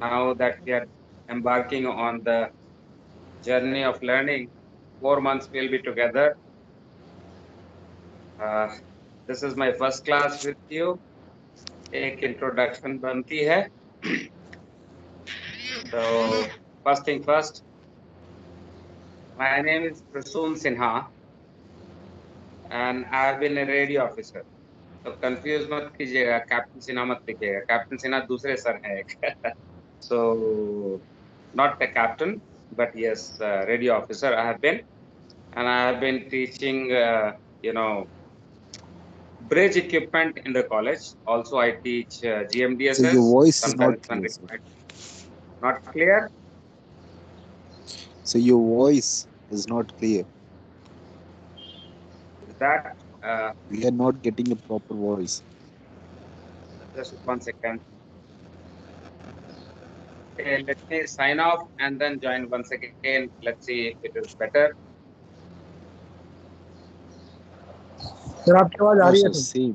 Now that we are embarking on the journey of learning, 4 months we'll be together. This is my first class with you. एक introduction बनती है. So first thing first, my name is Prasoon Sinha and I have been a radio officer. तो confuse मत कीजिएगा, captain Sinha मत लिखिएगा, captain Sinha दूसरे sir हैं एक. So not a captain, but yes, radio officer I have been, and I have been teaching, bridge equipment in the college. Also, I teach GMDSS. So your voice is not Sometimes when clear, sir. required. Not clear? So your voice is not clear. Is that? We are not getting a proper voice. Just 1 second. Okay, let me sign off and then join once again. Let's see if it is better. Sir आपकी आवाज आ No, रही है sir, same.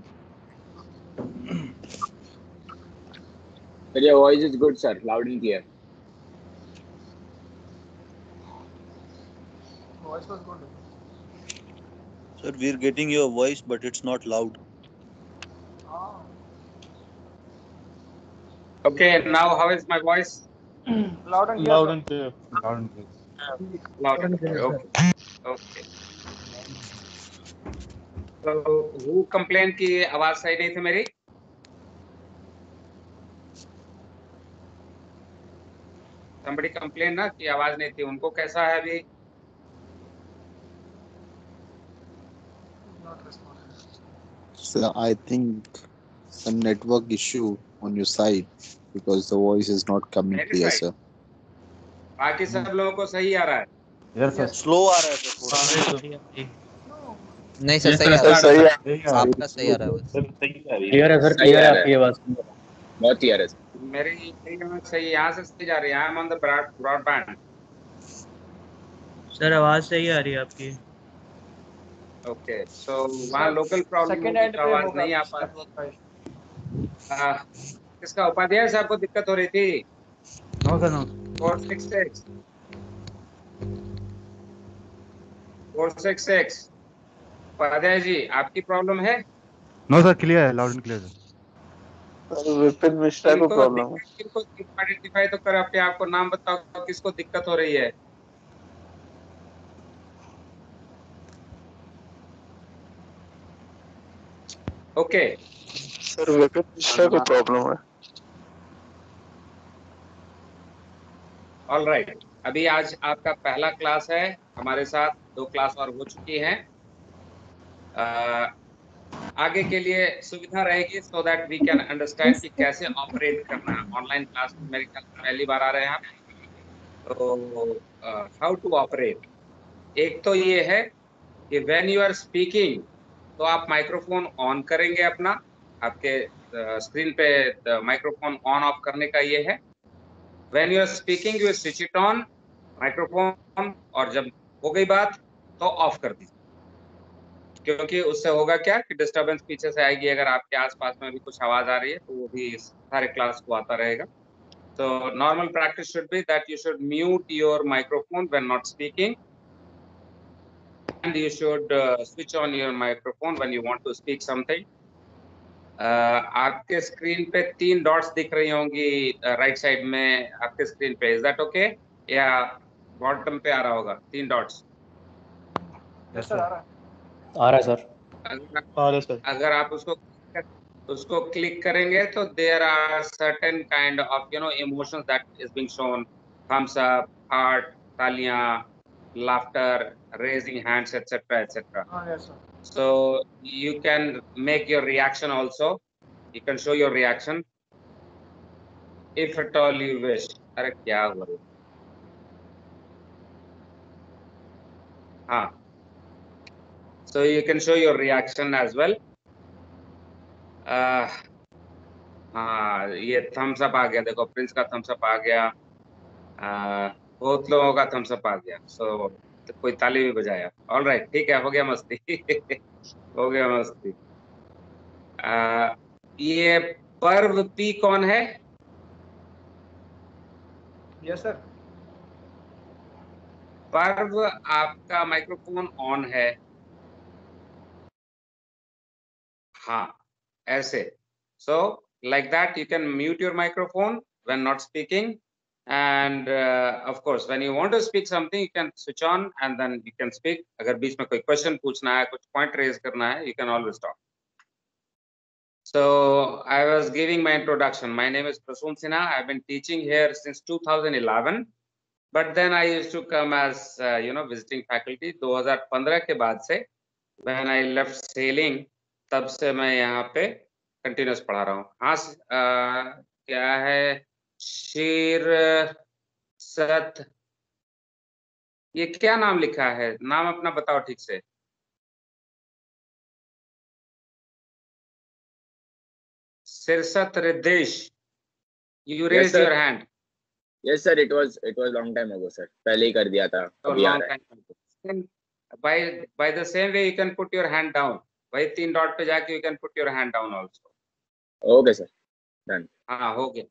But your voice is good, sir. Loud and clear. Voice was good. Sir, we're getting your voice, but it's not loud. Okay, now how is my voice? Loud and Loud and clear. Loud and clear. Loud and clear. Okay. Okay. So who complained कि आवाज सही नहीं थी मेरी? Somebody complained ना कि आवाज नहीं थी. उनको कैसा है अभी? So I think some network issue on your side because the voice is not coming मेरी clear, side? sir. बाकी सब लोगों को सही आ रहा है. Yes, sir. Slow आ रहा है sir, थोड़ा. नहीं सर, Yes, सही आ sir. रहा है. सही आ रहा है. आपका सही आ रहा है बस. सर, सही आ रही है. क्लियर है सर, सही क्लियर है आ रहा है. आपकी आवाज. बहुत क्लियर है सर. मेरी सही यहाँ से सही जा रही है. I am on the broadband. Sir आवाज सही आ रही है आपकी. ओके, सो वहाँ लोकल प्रॉब्लम सेकंड होगी एंड तो आवाज नहीं आ पा रही. किसका उपाध्याय साहब को दिक्कत हो रही थी? No, sir, no. 466 466 Upadhyay ji, आपकी प्रॉब्लम है? No, sir, clear है. Loud and clear, sir. Vipin Mishra को प्रॉब्लम है. किनको आइडेंटिफाई तो कर, अपने आप को नाम बताओ, किसको दिक्कत हो रही है? ओके, सर विपिन मिश्रा को प्रॉब्लम है. All right. अभी आज आपका पहला क्लास है. हमारे साथ 2 क्लास और हो चुकी हैं. आगे के लिए सुविधा रहेगी so that we can understand कि कैसे ऑपरेट करना है. ऑनलाइन क्लास में मेरे ख्याल से पहली बार आ रहे हैं आप, तो हाउ टू ऑपरेट. एक तो ये है कि व्हेन यू आर स्पीकिंग तो आप माइक्रोफोन ऑन करेंगे अपना. आपके स्क्रीन पे माइक्रोफोन ऑन ऑफ करने का ये है. When you are speaking you switch it on microphone, और जब हो गई बात तो ऑफ कर दीजिए, क्योंकि उससे होगा क्या कि डिस्टरबेंस पीछे से आएगी. अगर आपके आसपास में भी कुछ आवाज आ रही है तो वो भी सारे क्लास को आता रहेगा. तो normal practice should be that you should mute your microphone when not speaking, and you should switch on your microphone when you want to speak something. आपके स्क्रीन पे 3 डॉट्स दिख रही होंगी राइट साइड में आपके स्क्रीन पे. Is that okay? या bottom पे आ रहा होगा 3 डॉट्स? Yes, sir. आ रहा है सर. अगर आप उसको क्लिक करेंगे तो there are certain kind of emotions that is being shown. Thumbs up, heart, तालियां, laughter, raising hands, etc., etc. yes sir. So you can make your reaction also. You can show your reaction if at all you wish. अरे क्या हुआ? हाँ, so you can show your reaction as well. हाँ, ये Thums up आ गया. देखो, Prince का Thums up आ गया. बहुत लोगों का थम्स अप आ गया. सो कोई ताली भी बजाया. ऑल राइट, ठीक है, हो गया मस्ती. हो गया मस्ती. ये पर्व पी कौन है? Yes sir. पर्व, आपका माइक्रोफोन ऑन है? हाँ, ऐसे. So like that you can mute your microphone when not speaking, and of course when you want to speak something you can switch on and then you can speak. अगर बीच में कोई question पूछना है, कुछ point raise करना है, you can always talk. So I was giving my introduction. My name is Prasoon Sinha. I've been teaching here since 2011, but then I used to come as visiting faculty. 2015 के बाद से when I left sailing, तब से मैं यहाँ पे continuous पढ़ा रहा हूँ. हाँ, क्या है शीर सत, ये क्या नाम लिखा है? नाम अपना बताओ ठीक से. सिरसत Ridesh, you Yes, raised sir. your hand. Yes, sir. It was long time ago, sir. पहले ही कर दिया था. So अभी आ long रहा है. time ago. Then by the same way you can put your hand down. वही 3 डॉट पे जाके you can put your hand down also. Okay, sir. Done. हाँ, हो गया.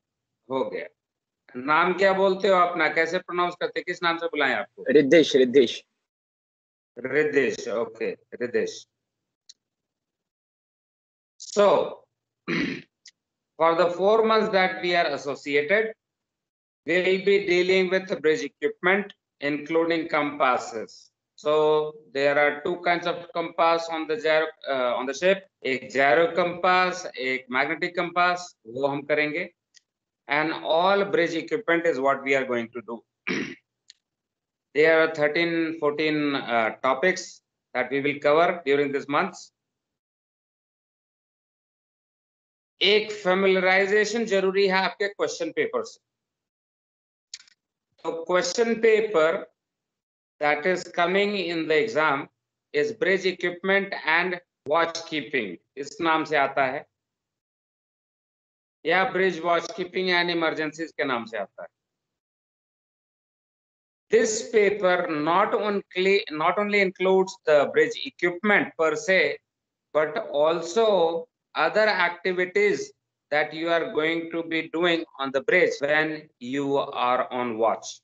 नाम क्या बोलते हो अपना, कैसे प्रोनाउंस करते, किस नाम से बुलाएं आपको? Riddhesh. Ridesh. Okay, Ridesh. So for the 4 months that we are associated, we will be dealing with bridge equipment including compasses. So there are 2 kinds of compass on the ship. एक gyro compass, एक magnetic compass, वो हम करेंगे. And all bridge equipment is what we are going to do. There are 13-14 topics that we will cover during this months. एक familiarization जरूरी है आपके question paper से. तो question paper that is coming in the exam is bridge equipment and watch keeping. इस नाम से आता है, या bridge watch keeping and emergencies के नाम से आता है. This paper not only includes the bridge equipment per se, but also other activities that you are going to be doing on the bridge when you are on watch.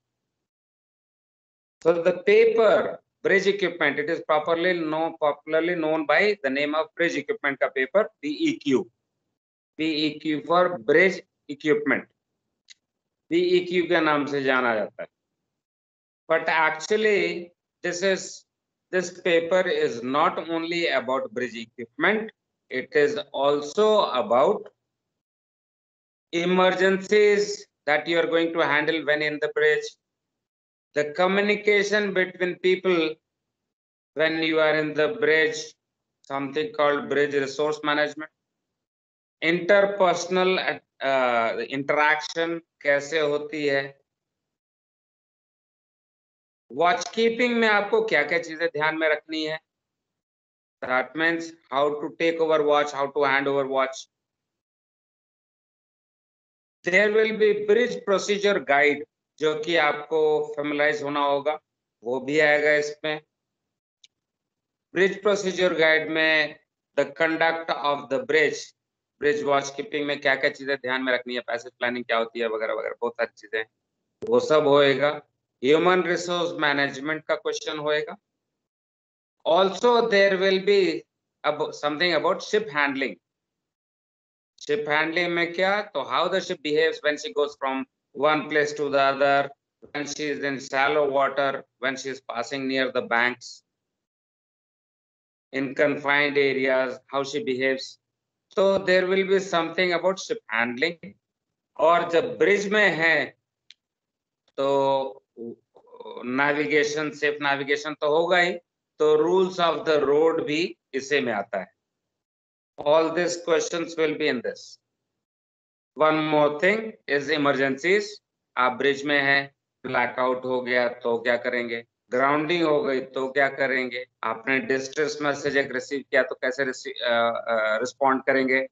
So the paper bridge equipment, it is popularly known by the name of bridge equipment का paper, BEQ. BEQ for bridge equipment. BEQ के नाम से जाना जाता है. But actually this paper is not only about bridge equipment, it is also about emergencies that you are going to handle when in the bridge, the communication between people when you are in the bridge, something called bridge resource management, interpersonal interaction कैसे होती है, watch keeping में आपको क्या क्या चीजें ध्यान में रखनी है. That means how to take over watch, how to hand over watch. There will be bridge procedure guide जो कि आपको familiarize होना होगा, वो भी आएगा इसमें. Bridge procedure guide में the conduct of the bridge watch keeping में क्या क्या चीजें ध्यान में रखनी है, पैसेज प्लानिंग क्या होती है वगैरह वगैरह, बहुत सारी चीजें, वो सब होएगा. ह्यूमन रिसोर्स मैनेजमेंट का क्वेश्चन होएगा. Also there will be something about ship handling. Ship handling में क्या, तो how the ship behaves when she goes from one place to the other, when she is in shallow water, when she is passing near the banks, in confined areas, how she behaves. So there will be something about ship handling. और जब bridge में है तो navigation, safe navigation तो होगा ही, तो rules of the road भी इसे में आता है. All these questions will be in this. One more thing is emergencies. आप ब्रिज में हैं, ब्लैकआउट हो गया तो क्या करेंगे, ग्राउंडिंग हो गई तो क्या करेंगे, आपने डिस्ट्रेस मैसेज एक रिसीव किया तो कैसे रिस्पॉन्ड करेंगे,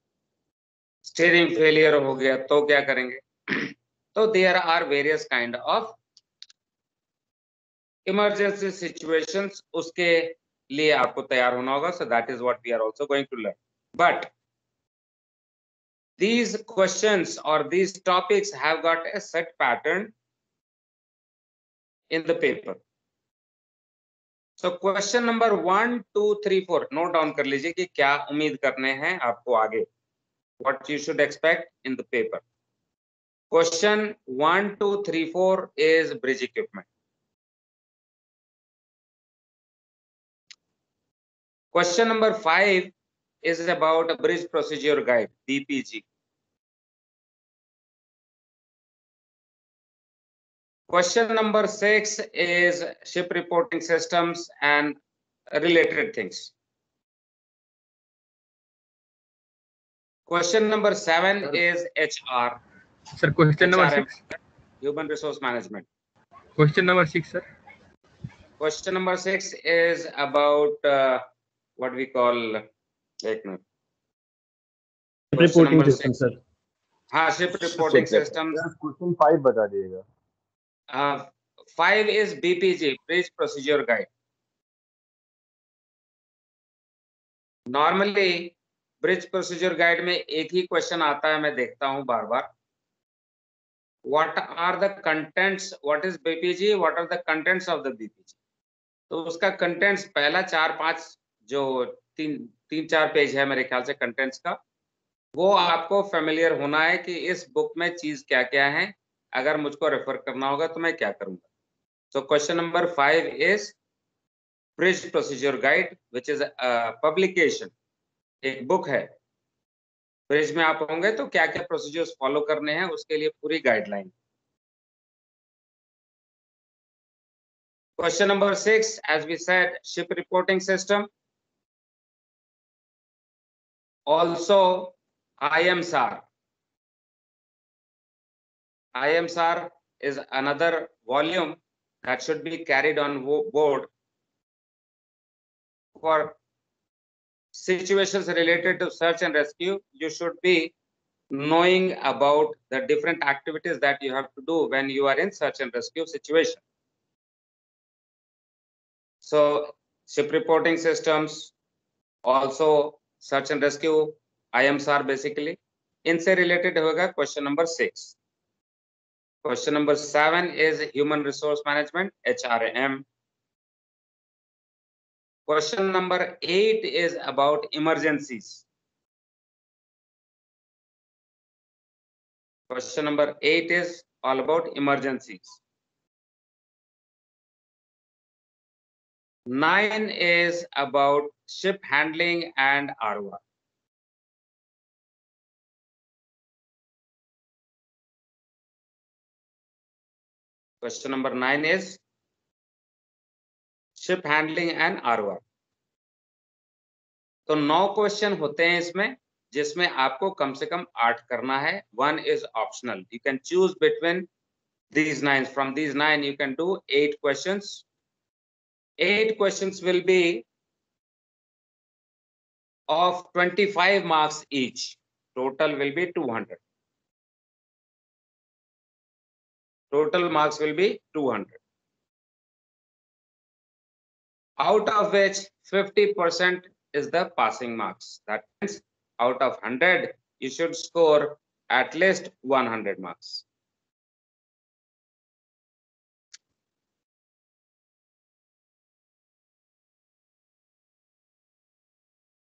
स्टीयरिंग फेलियर हो गया तो क्या करेंगे. तो there are various kind of emergency situations, उसके लिए आपको तैयार होना होगा. So that is what we are also going to learn. But these questions or these topics have got a set pattern in the paper. So question number 1, 2, 3, 4 note down कर लीजिए कि क्या उम्मीद करने हैं आपको आगे. What you should expect in the paper. Question 1, 2, 3, 4 is bridge equipment. Question number 5 is about a bridge procedure guide, BPG. Question number 6 is ship reporting systems and related things. Question number 7 is HR. Sir, question number HRM, 6. Human Resource Management. Question number 6, sir. Question number 6 is about what we call, question Reporting number system, 6. sir. हाँ, ship reporting systems. Question 5 बता दिएगा. 5 is BPG, Bridge Procedure Guide. Normally, Bridge Procedure Guide में एक ही question आता है, मैं देखता हूं बार बार. What are the contents? What is BPG? What are the contents of the BPG? तो उसका contents पहला 4-5 जो 3-4 पेज है मेरे ख्याल से contents का, वो आपको familiar होना है कि इस बुक में चीज क्या क्या है. अगर मुझको रेफर करना होगा तो मैं क्या करूंगा. So question number 5 is Bridge Procedure Guide, which is a publication. एक बुक है. ब्रिज में आप होंगे तो क्या क्या प्रोसीजर्स फॉलो करने हैं उसके लिए पूरी guideline. Question number 6, as we said, ship reporting system. Also, IMSAR. IMSAR is another volume that should be carried on board for situations related to search and rescue. You should be knowing about the different activities that you have to do when you are in search and rescue situation. So ship reporting systems, also search and rescue, IMSAR basically. इनसे related होगा question number 6. Question number 7 is human resource management, HRM. Question number 8 is about emergencies. Question number 8 is all about emergencies. 9 is about ship handling and ARWA. Question number 9 is ship handling and ARWA. तो 9 question होते हैं इसमें, जिसमें आपको कम से कम 8 करना है. 1 is optional. You can choose between these 9. From these 9 you can do 8 questions. 8 questions will be of 25 marks each. Total will be 200. Total marks will be 200. Out of which 50% is the passing marks. That means out of 100, you should score at least 100 marks.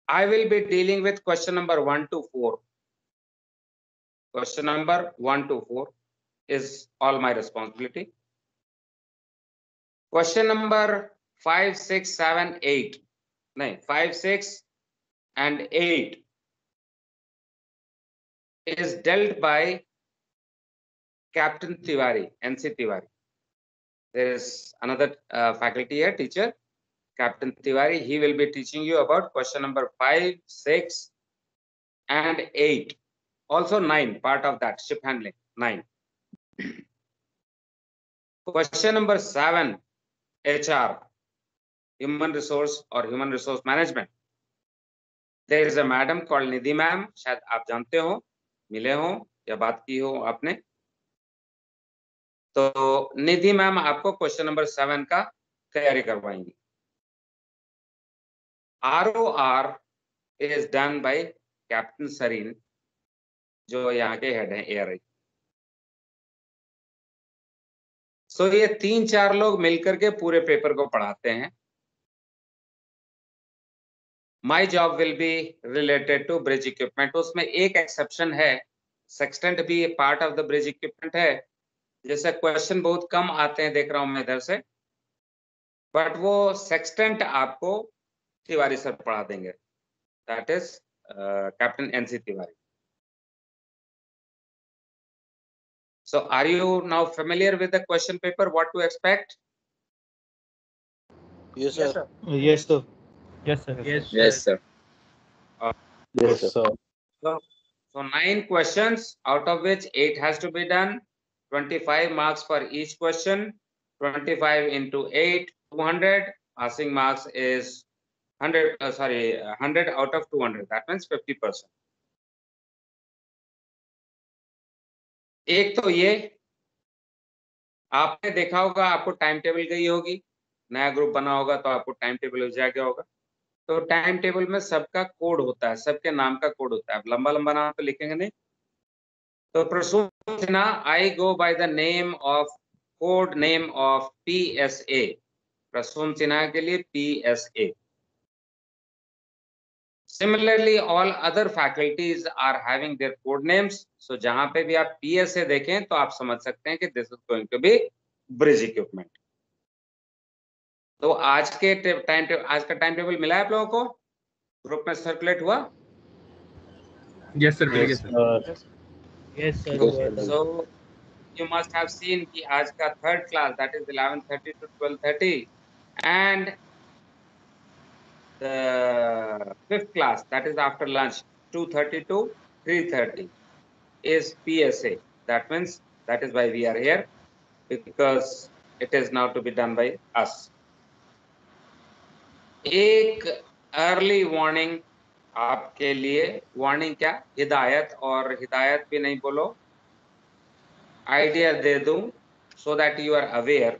I will be dealing with question number 1 to 4. Question number 1 to 4 is all my responsibility. Question number 5, 6, 7, 8. No, 5, 6 and 8 is dealt by Captain Tiwari, NC Tiwari. There is another faculty here, teacher, Captain Tiwari. He will be teaching you about question number 5, 6 and 8. Also 9, part of that, ship handling, 9. Question number 7, HR, human resource or human resource management. There is a madam called Nidhi ma'am. शायद आप जानते हो, मिले हो या बात की हो आपने. तो निधि मैम आपको क्वेश्चन नंबर 7 का तैयारी करवाएंगी. ROR is done by captain Sarin, जो यहाँ के हेड हैं एआरआई. सो ये 3-4 लोग मिलकर के पूरे पेपर को पढ़ाते हैं. My job will be related to bridge equipment. उसमें एक एक्सेप्शन है, सेक्सटेंट भी part of the bridge equipment है. जैसे क्वेश्चन बहुत कम आते हैं, देख रहा हूं मैं इधर से, बट वो सेक्सटेंट आपको तिवारी सर पढ़ा देंगे. That is captain NC Tiwari. So are you now familiar with the question paper, what to expect? Yes, sir. Yes, sir. Yes, sir. Yes, sir. Yes, sir. So 9 questions, out of which 8 has to be done. 25 marks for each question. 25 into 8, 200. Passing marks is 100 out of 200. That means 50%. एक तो ये आपने देखा होगा, आपको time table गई होगी, नया ग्रुप बना होगा तो आपको टाइम टेबल हो जाएगा होगा. तो टाइम टेबल में सबका कोड होता है, सबके नाम का कोड होता है. लंबा लंबा नाम तो लिखेंगे नहीं. तो Prasoon Sinha, I go by the name of code name of PSA. Prasoon Sinha के लिए PSA. Similarly, all other faculties are having their code names. So जहां पे भी आप PSA देखें तो आप समझ सकते हैं कि this is going to be bridge equipment. तो आज का टाइम टेबल मिला है आप लोगों को, ग्रुप में सर्कुलेट हुआ? Yes, sir. Very good, sir. Yes, sir. So you must have seen कि आज का third class, that is 11:30 to 12:30, and the fifth class, that is after lunch, 2:30 to 3:30, is PSA. That means that is why we are here, because it is now to be done by us. एक early warning आपके लिए, warning क्या, हिदायत, और हिदायत भी नहीं बोलो, आइडिया दे दूं, so that you are aware.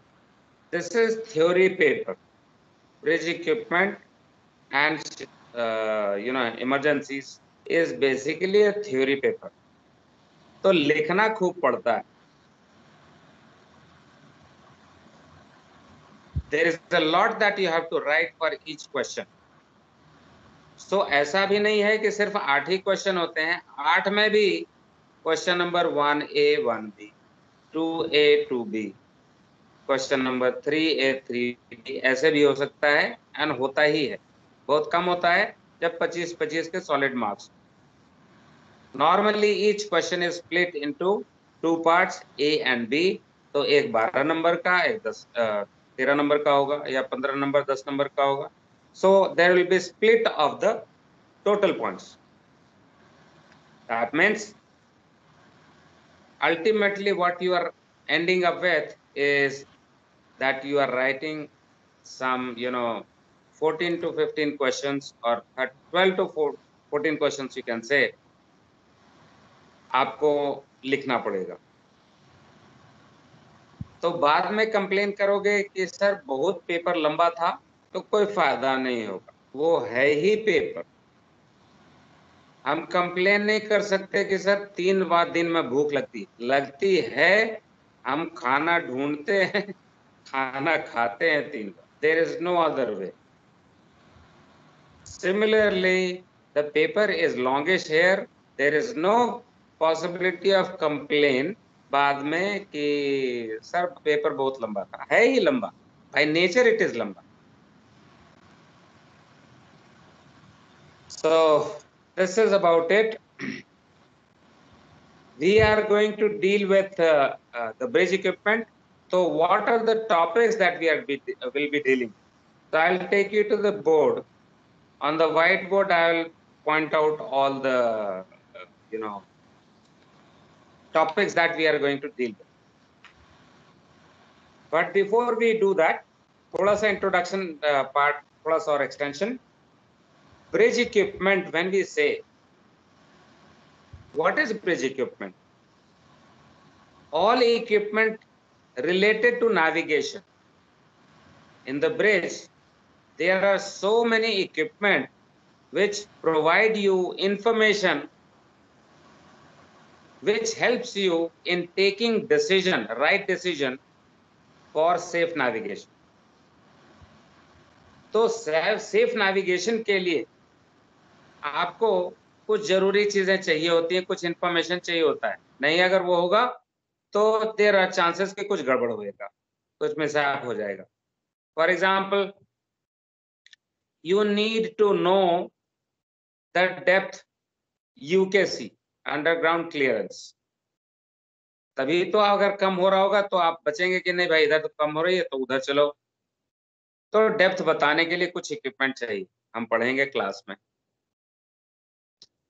This is theory paper. Bridge equipment and emergencies is basically a theory paper. तो लिखना खूब पड़ता है. There is a lot that you have to write for each question. So ऐसा भी नहीं है कि सिर्फ 8 ही क्वेश्चन होते हैं. 8 में भी question number 1A 1B, 2A 2B, question number 3A 3B, ऐसे भी हो सकता है, एंड होता ही है. बहुत कम होता है जब 25-25 के solid marks. Normally each question is split into 2 parts, A and B. तो एक 12 नंबर का, एक 13 नंबर का होगा, या 15 नंबर 10 नंबर का होगा. So there will be split of the total points. That means ultimately what you are ending up with is that you are writing some 14 to 15 questions, or 12 to 14 questions you can say, आपको लिखना पड़ेगा. तो बाद में complain करोगे कि sir बहुत paper लंबा था, तो कोई फायदा नहीं होगा, वो है ही पेपर. हम कंप्लेन नहीं कर सकते कि सर 3 बार दिन में भूख लगती है. हम खाना ढूंढते हैं, खाना खाते हैं 3 बार. There is no other way. Similarly, the paper is longish here. There is no possibility of complaint बाद में कि सर पेपर बहुत लंबा था. है ही लंबा, by nature it is लंबा. So this is about it. We are going to deal with the bridge equipment. So what are the topics that we will be dealing? So I'll take you to the board. On the whiteboard, I will point out all the topics that we are going to deal with. But before we do that, थोड़ा सा introduction part, थोड़ा सा और extension. Bridge equipment, when we say, what is bridge equipment? All equipment related to navigation. In the bridge, there are so many equipment which provide you information which helps you in taking decision, right decision, for safe navigation. तो safe navigation के लिए आपको कुछ जरूरी चीजें चाहिए होती है, कुछ इंफॉर्मेशन चाहिए होता है, नहीं अगर वो होगा तो देयर आर चांसेस कि कुछ गड़बड़ होएगा, कुछ मिसहैप हो जाएगा. For example, you need to know the depth UKC, underground clearance. तभी तो अगर कम हो रहा होगा तो आप बचेंगे कि नहीं भाई इधर तो कम हो रही है तो उधर चलो. तो डेप्थ बताने के लिए कुछ इक्विपमेंट चाहिए, हम पढ़ेंगे क्लास में.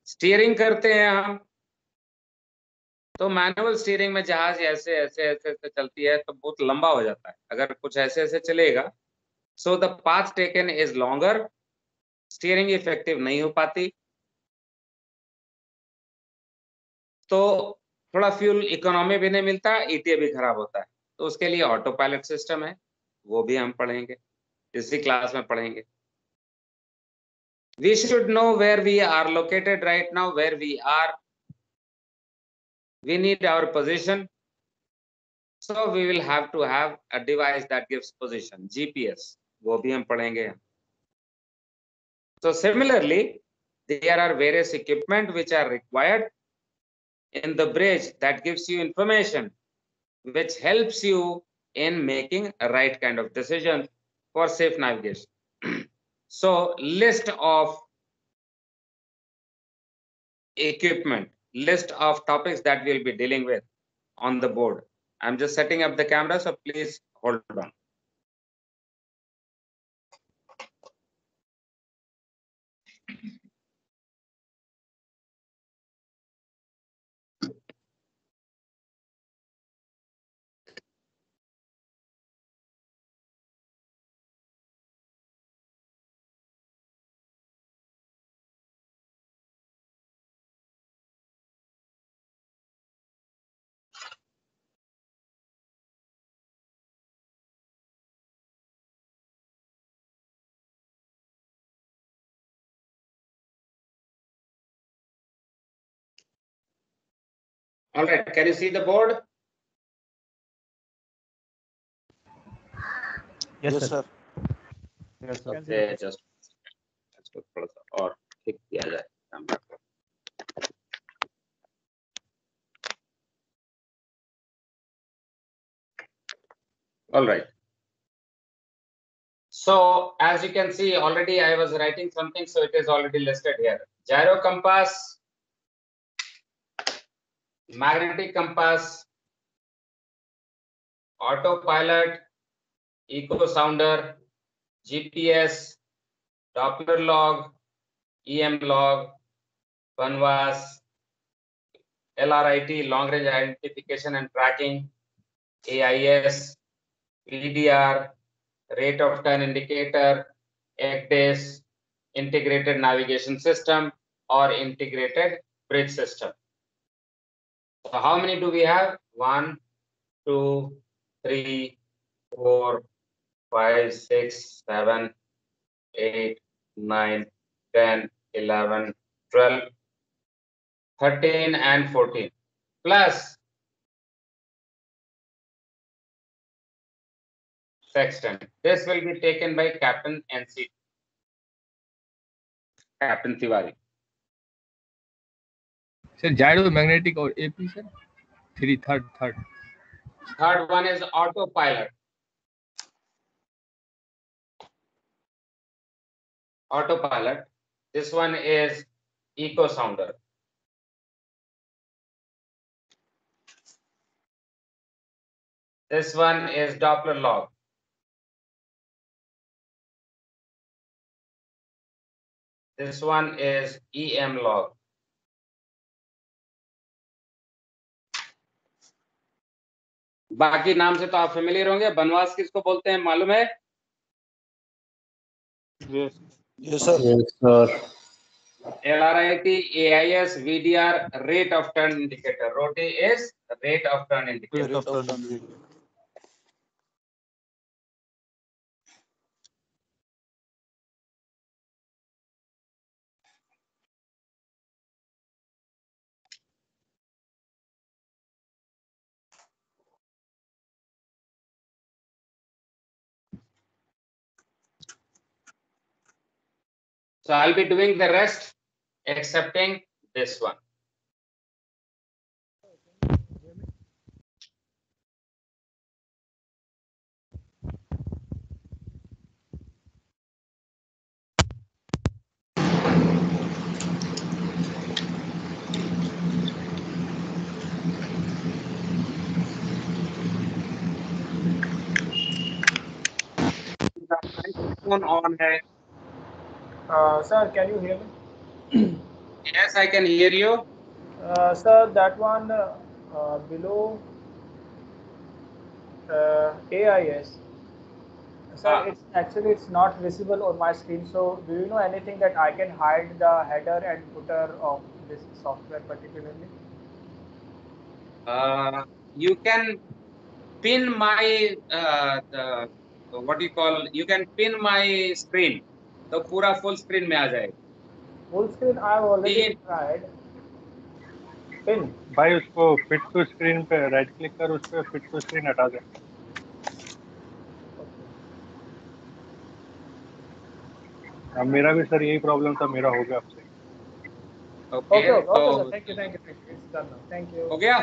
स्टीयरिंग करते हैं हम, तो मैनुअल स्टीयरिंग में जहाज ऐसे ऐसे ऐसे ऐसे चलती है तो बहुत लंबा हो जाता है अगर कुछ ऐसे ऐसे चलेगा. So the path taken is longer, steering effective नहीं हो पाती, तो थोड़ा फ्यूल इकोनॉमी भी नहीं मिलता, ईटीए भी खराब होता है. तो उसके लिए ऑटो पायलट सिस्टम है, वो भी हम पढ़ेंगे, इसी क्लास में पढ़ेंगे. We should know where we are located right now, where we are. We need our position. So we will have to have a device that gives position, GPS. वो भी हम पढ़ेंगे. So similarly, there are various equipment which are required in the bridge that gives you information, which helps you in making a right kind of decision for safe navigation. So list of equipment, list of topics that we'll be dealing with on the board. I'm just setting up the camera, so please hold on. All right, can you see the board? Yes, sir. Yes, sir. Okay, just थोड़ा सा और ठीक किया जाए camera को. All right. So as you can see, already I was writing something, so it is already listed here. Gyro compass, magnetic compass, autopilot, echo sounder, GPS, Doppler log, EM log, Banvas, LRIT, long range identification and tracking, AIS, VDR, rate of turn indicator, ECDIS, integrated navigation system or integrated bridge system. So how many do we have? 1, 2, 3, 4, 5, 6, 7, 8, 9, 10, 11, 12, 13 and 14 plus sextant. This will be taken by Captain NC, Captain Tiwari. Sir gyro magnetic और AP sir third Third one is autopilot. Autopilot. This one is echo sounder. This one is Doppler log. This one is EM log. बाकी नाम से तो आप familiar होंगे. बनवास किसको बोलते हैं मालूम है? Yes. Yes, sir. Yes, sir. LRIT, AIS, VDR, rate of turn indicator. ROTI is rate of turn indicator. Rate of turn. So I'll be doing the rest excepting this one. Microphone on है. Sir, can you hear me? Yes, I can hear you. Sir, that one below AIS. Sir, it's actually it's not visible on my screen. So, do you know anything that I can hide the header and footer of this software particularly? You can pin my what do you call? You can pin my screen. तो पूरा full screen में आ जाएगा. Full screen I've already tried. Pin. भाई उसको fit to screen पे right click कर, उस पे फिट टू स्क्रीन हटा दे. अब मेरा भी सर यही प्रॉब्लम था, मेरा हो गया आपसे. Okay. Okay, sir. Thank you. It's done now. Thank you. हो गया?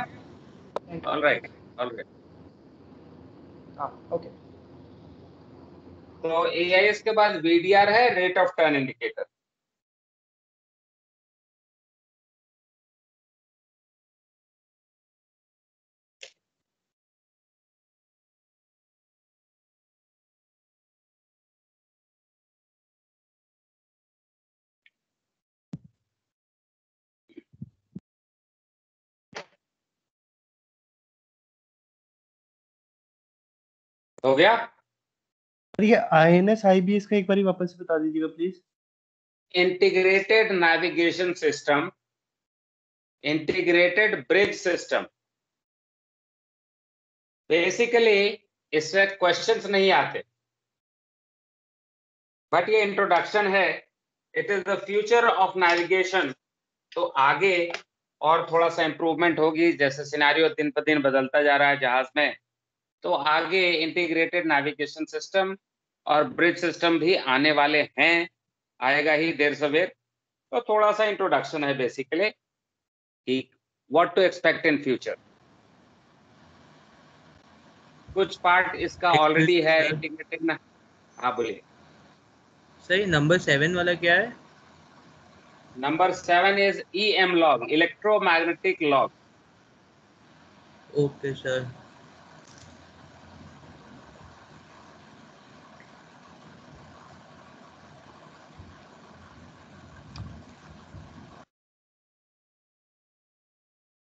Thank you. All right. Okay. तो AIS के बाद VDR है, रेट ऑफ टर्न इंडिकेटर. हो गया? ये INS IBS का एक बार वापस से बता दीजिएगा please. Integrated navigation system, integrated bridge system. Basically इसमें क्वेश्चंस नहीं आते, बट ये इंट्रोडक्शन है. It is the future of navigation. तो आगे और थोड़ा सा इंप्रूवमेंट होगी, जैसे सिनेरियो दिन पर दिन बदलता जा रहा है जहाज में. तो आगे इंटीग्रेटेड नेविगेशन सिस्टम और ब्रिज सिस्टम भी आने वाले हैं, आएगा ही देर सवेर. तो थोड़ा सा इंट्रोडक्शन है बेसिकली कि what to expect in future. कुछ पार्ट इसका ऑलरेडी है इंटीग्रेटेड ना. हाँ बोलिए सर. नंबर 7 वाला क्या है? Number 7 is EM log, electromagnetic log. Okay sir.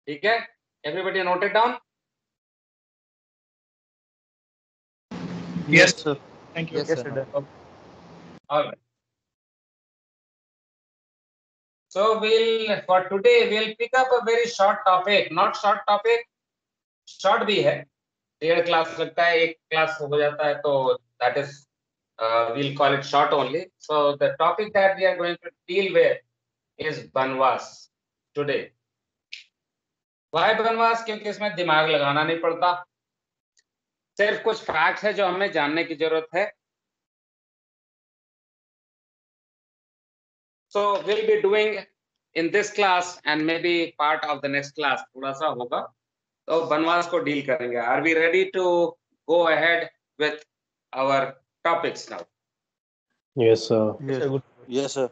ठीक है, everybody noted down. Yes sir. Thank you. Yes, sir. All right. So for today we'll pick up a very short topic. Not short topic, short भी है. 1.5 class लगता है, 1 class हो जाता है, तो that is we'll call it short only. So the topic that we are going to deal with is बनवास today. Why बनवास? क्योंकि इसमें दिमाग लगाना नहीं पड़ता, सिर्फ कुछ फैक्ट्स है जो हमें जानने की जरूरत है. So we'll be doing in this class and maybe part of the next class थोड़ा सा होगा, तो बनवास को डील करेंगे. Are we ready to go ahead with our topics now? Yes sir. Yes, sir.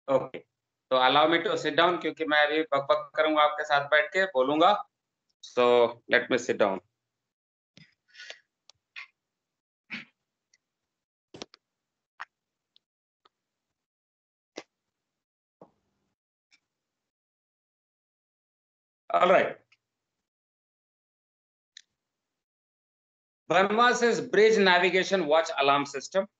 Okay. तो allow me to sit down, क्योंकि मैं अभी बक करूंगा आपके साथ बैठ के बोलूंगा. So let me sit down. All right. बनवास is bridge navigation watch alarm system.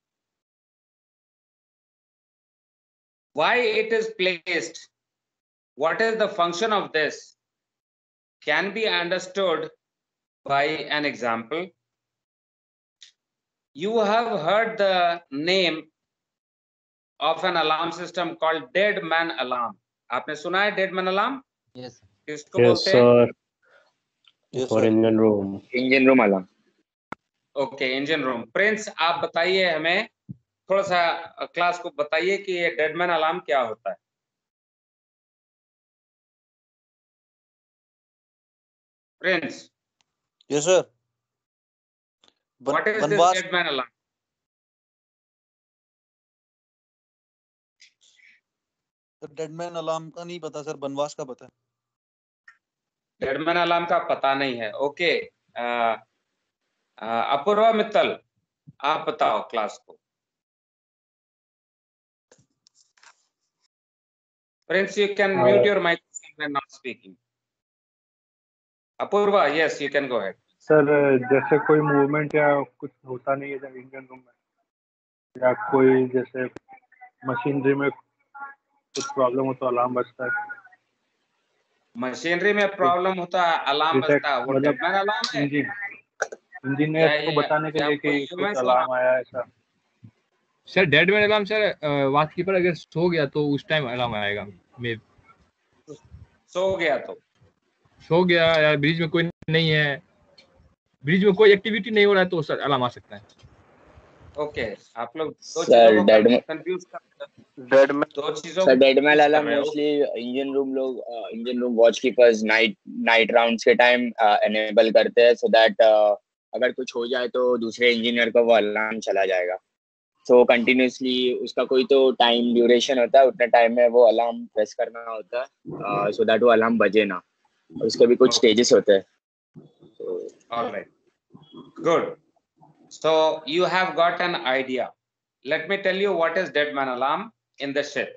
Why it is placed, what is the function of this, can be understood by an example. You have heard the name of an alarm system called dead man alarm. आपने सुना है dead man alarm? Yes. किसको बोलते हैं? Yes, for sir. Engine room. Engine room alarm. Okay, engine room. Prince आप बताइए हमें थोड़ा सा क्लास को बताइए कि ये डेडमैन अलार्म क्या होता है। Prince, Yes, sir. What is this बनवास डेडमैन अलार्म? डेडमैन अलार्म का नहीं पता सर, बनवास का पता है। डेडमैन अलार्म का पता नहीं है, ओके। अपूर्वा मित्तल, आप बताओ क्लास को। Prince, you can mute your microphone when not speaking. Apurva, yes, you can go ahead. Sir जैसे कोई मूवमेंट या कुछ होता नहीं है इंजन रूम में, या कोई जैसे मशीनरी में कुछ प्रॉब्लम हो तो अलार्म बजता है। मशीनरी में प्रॉब्लम होता है, अलार्म बजता है, वो मतलब डेडमैन अलार्म है इंजीनियर को बताने के लिए कि कुछ यूएमएस अलार्म आया ऐसा। सर डेडमैन अलार्म सर वॉचकीपर अगर सो गया तो उस टाइम अलार्म आएगा। मे सो गया तो सो गया या ब्रिज में कोई नहीं है, ब्रिज में कोई एक्टिविटी नहीं हो रहा है तो सर अलार्म आ सकता है। ओके, आप लोग दो सर चीजों को कंफ्यूज करते हैं। दो चीजों सर डेडमैन confuse अलार्म कर रहे हो। Mostly engine room watch keepers night rounds के टाइम एनेबल करते हैं, सो दैट अगर कुछ हो जाए तो दूसरे इंजीनियर को वो अलार्म चला जाएगा। सो कंटिन्यूसली उसका कोई तो टाइम ड्यूरेशन होता है, उतने टाइम में वो अलार्म प्रेस करना होता है सो दैट वो अलार्म बजे ना। उसके भी कुछ स्टेजेस होते हैं। Alright, good. So you have got an idea. Let me tell you what is deadman alarm in the ship.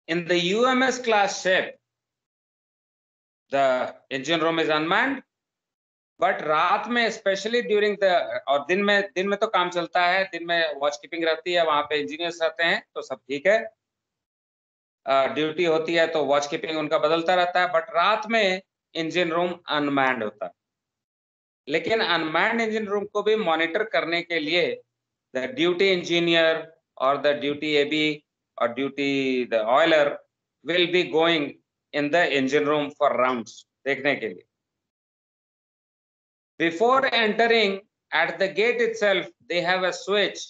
In the UMS class ship, the engine room is unmanned, but रात में specially during the, और दिन में तो काम चलता है, दिन में वॉच कीपिंग रहती है, वहां पे इंजीनियर्स रहते हैं तो सब ठीक है, ड्यूटी होती है तो वॉच कीपिंग उनका बदलता रहता है, बट रात में इंजन रूम अनमैन्ड होता है। लेकिन अनमैन्ड इंजन रूम को भी मॉनिटर करने के लिए द ड्यूटी इंजीनियर और द ड्यूटी एबी और duty the Euler will be going in the engine room for rounds देखने के लिए। Before entering at the gate itself, they have a switch,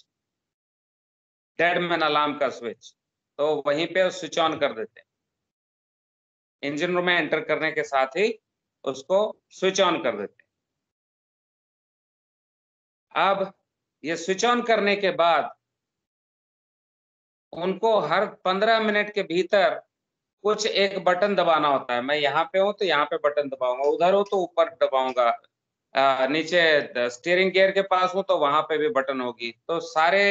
deadman alarm का switch, तो वहीं पे switch on कर देते हैं। इंजन रूम में एंटर करने के साथ ही उसको स्विच ऑन कर देते हैं। अब ये स्विच ऑन करने के बाद उनको हर 15 मिनट के भीतर कुछ एक बटन दबाना होता है। मैं यहाँ पे हूं तो यहाँ पे बटन दबाऊंगा, उधर हो तो ऊपर दबाऊंगा, नीचे स्टीयरिंग गियर के पास हो तो वहां पे भी बटन होगी। तो सारे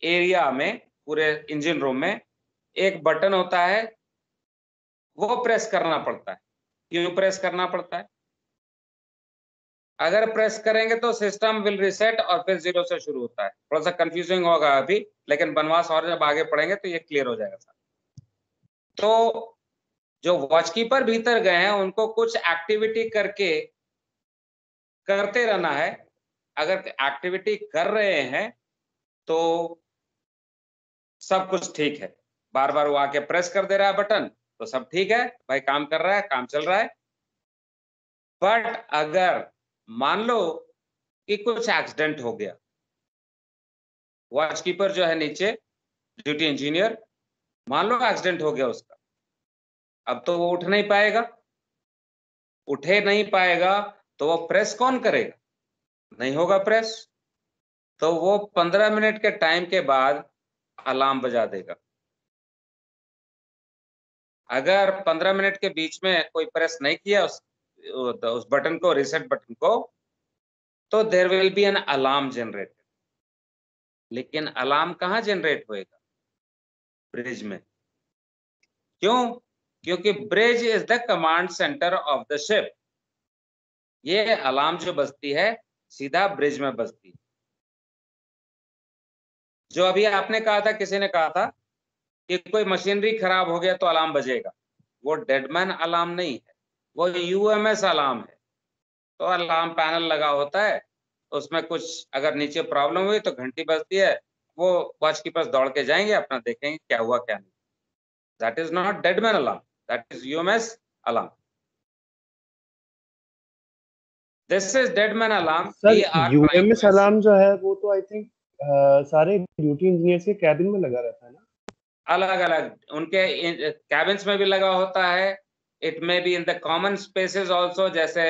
एरिया में, पूरे इंजन रूम में एक बटन होता है, वो प्रेस करना पड़ता है। क्यों प्रेस करना पड़ता है? अगर प्रेस करेंगे तो सिस्टम विल रीसेट और फिर जीरो से शुरू होता है। थोड़ा सा कंफ्यूजिंग होगा अभी, लेकिन बनवास और जब आगे पढ़ेंगे तो ये क्लियर हो जाएगा सर। तो जो वॉचकीपर भीतर गए हैं उनको कुछ एक्टिविटी करते रहना है। अगर एक्टिविटी कर रहे हैं तो सब कुछ ठीक है, बार बार वो आके प्रेस कर दे रहा है बटन तो सब ठीक है, भाई काम कर रहा है, काम चल रहा है। बट अगर मान लो कि कुछ एक्सीडेंट हो गया, वॉचकीपर जो है नीचे ड्यूटी इंजीनियर, मान लो एक्सीडेंट हो गया उसका, अब तो वो उठ नहीं पाएगा। उठे नहीं पाएगा तो वो प्रेस कौन करेगा? नहीं होगा प्रेस, तो वो 15 मिनट के टाइम के बाद अलार्म बजा देगा। अगर 15 मिनट के बीच में कोई प्रेस नहीं किया उस बटन को, रीसेट बटन को, तो there will be an alarm generated. लेकिन अलार्म कहाँ जनरेट होएगा? ब्रिज में। क्यों? क्योंकि bridge is the command centre of the ship. ये अलार्म जो बजती है सीधा ब्रिज में बजती है। जो अभी आपने कहा था, किसी ने कहा था कि कोई मशीनरी खराब हो गया तो अलार्म बजेगा, वो डेडमैन अलार्म नहीं है, वो यूएमएस अलार्म है। तो अलार्म पैनल लगा होता है, उसमें कुछ अगर नीचे प्रॉब्लम हुई तो घंटी बजती है, वो वॉच के पास दौड़ के जाएंगे, अपना देखेंगे क्या हुआ क्या नहीं। That is not dead man alarm, that is UMS alarm. This is dead man alarm. Sir UMS alarm जो है वो तो आई थिंक सारे ड्यूटी इंजीनियर्स के कैबिन में लगा रहता है ना? अलग अलग उनके कैबिन्स में भी लगा होता है। It may be in the common spaces also, जैसे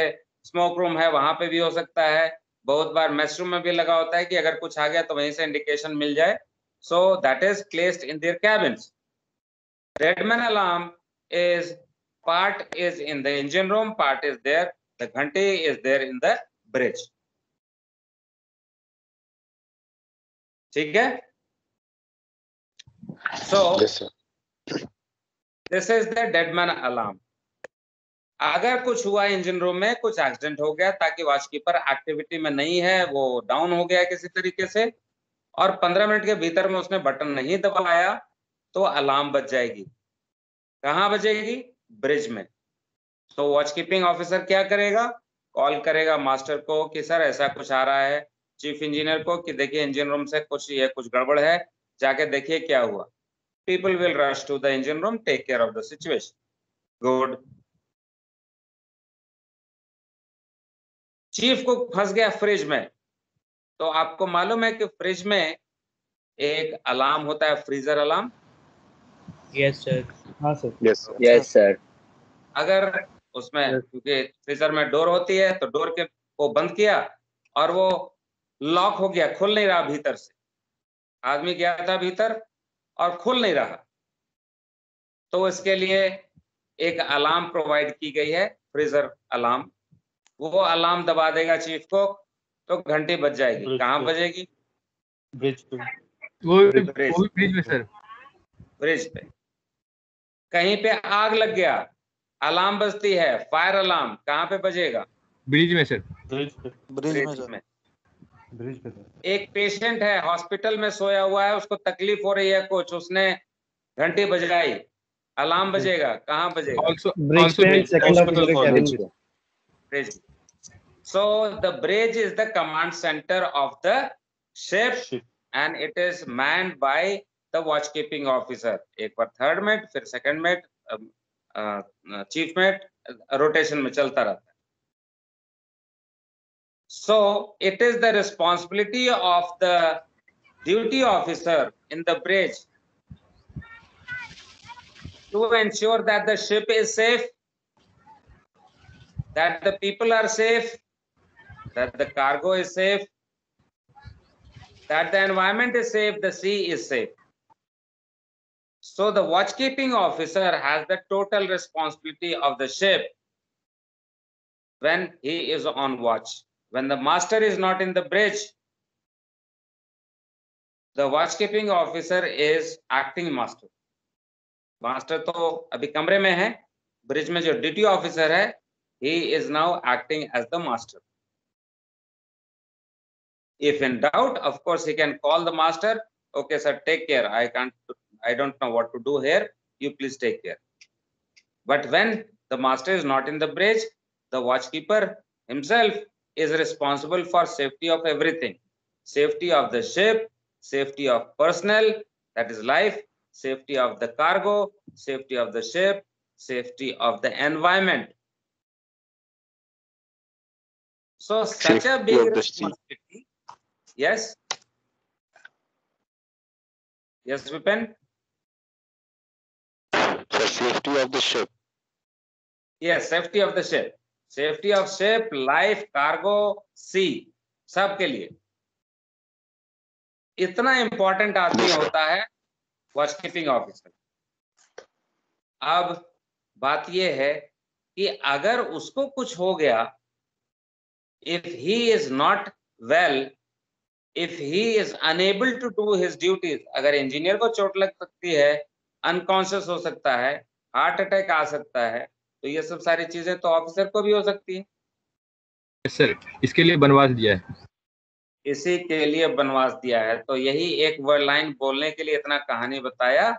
स्मोक रूम है वहां पे भी हो सकता है। बहुत बार मेस रूम में भी लगा होता है कि अगर कुछ आ गया तो वहीं से इंडिकेशन मिल जाए। सो that is placed in their cabins. Dead man alarm is part is in the engine room, part is there, the ghanti is there in the bridge. ठीक है? So yes sir. this is the deadman alarm. अगर कुछ हुआ engine room में, कुछ accident हो गया ताकि वॉचकीपर एक्टिविटी में नहीं है, वो डाउन हो गया किसी तरीके से और 15 मिनट के भीतर में उसने बटन नहीं दबाया तो अलार्म बज जाएगी। कहाँ बजेगी? ब्रिज में। तो वॉचकीपिंग ऑफिसर क्या करेगा? कॉल करेगा मास्टर को कि सर ऐसा कुछ आ रहा है, चीफ इंजीनियर को कि देखिए इंजन रूम से कुछ गड़बड़ है, जाके देखिए क्या हुआ। People will rush to the engine room, take care of the situation. Good. Chief को फंस गया फ्रिज में, तो आपको मालूम है कि फ्रिज में एक अलार्म होता है, फ्रीजर अलार्म। Yes sir. हाँ सर। Yes sir. अगर उसमें क्योंकि फ्रीजर में डोर होती है तो डोर के को बंद किया और वो लॉक हो गया, खुल नहीं रहा भीतर से, आदमी गया था भीतर और खुल नहीं रहा, तो इसके लिए एक अलार्म प्रोवाइड की गई है, फ्रीजर अलार्म। वो अलार्म दबा देगा चीफ को तो घंटी बज जाएगी। कहाँ बजेगी? ब्रिज पे। वो ब्रिज में सर। ब्रिज पे। कहीं पे आग लग गया, अलार्म बजती है, फायर अलार्म, कहाँ पे बजेगा? ब्रिज में सर। ब्रिज में। ब्रिज पे। एक पेशेंट है हॉस्पिटल में सोया हुआ है, उसको तकलीफ हो रही है कुछ, उसने घंटी बजाई, अलार्म बजेगा, कहाँ बजेगा? ब्रिज पे सेकंड ऑफिसर के कैबिन में। Bridge. So the bridge is the command center of the ship and it is manned by the watchkeeping officer. एक बार थर्ड मेट, फिर second mate, chief mate, rotation में चलता रहता है। So it is the responsibility of the duty officer in the bridge to ensure that the ship is safe, that the people are safe, that the cargo is safe, that the environment is safe, the sea is safe. So the watchkeeping officer has the total responsibility of the ship when he is on watch. When the master is not in the bridge, the watchkeeping officer is acting master. Master तो अभी कमरे में है, bridge में जो duty officer है, he is now acting as the master. If in doubt, of course, he can call the master. Okay, sir, take care. I don't know what to do here. You please take care. But when the master is not in the bridge, the watchkeeper himself is responsible for safety of everything. Safety of the ship, safety of personnel, that is life, safety of the cargo, safety of the ship, safety of the environment. So such a big responsibility. Yes. Yes, Vipin. The safety of the ship. Yes, safety of the ship. Safety of ship, life, cargo, sea, सब के लिए इतना important आदमी होता है वॉचकीपिंग officer. अब बात यह है कि अगर उसको कुछ हो गया, if he is not well, if he is unable to do his duties, अगर इंजीनियर को चोट लग सकती है, अनकॉन्शियस हो सकता है, हार्ट अटैक आ सकता है, तो ये सब सारी चीजें तो ऑफिसर को भी हो सकती है। सर, इसके लिए बनवास दिया है। इसी के लिए बनवास दिया है। तो यही एक वर्ड लाइन बोलने के लिए इतना कहानी बताया